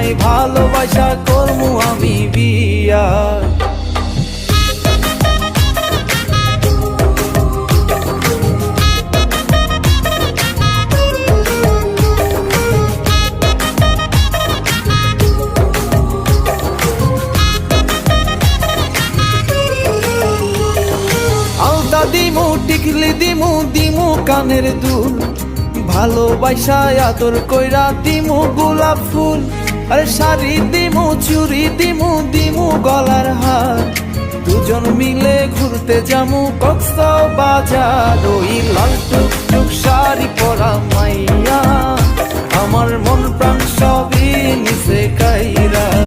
তোমায় ভালোবাসা করমু আমি বিয়া। আলতা দিমু টিকলি দিমু দিমু কানের দুল, ভালোবাসা আদর কইরা দিমু গোলাপ ফুল। আরে শাড়ি দিমু চুড়ি দিমু দিমু গলার হার, দুজন মিলে ঘুরতে যামু কক্সবাজার। ওই লাল টুকটুক শাড়ি পরা মাইয়া আমার মন প্রাণ সবই নিছে কাইরা।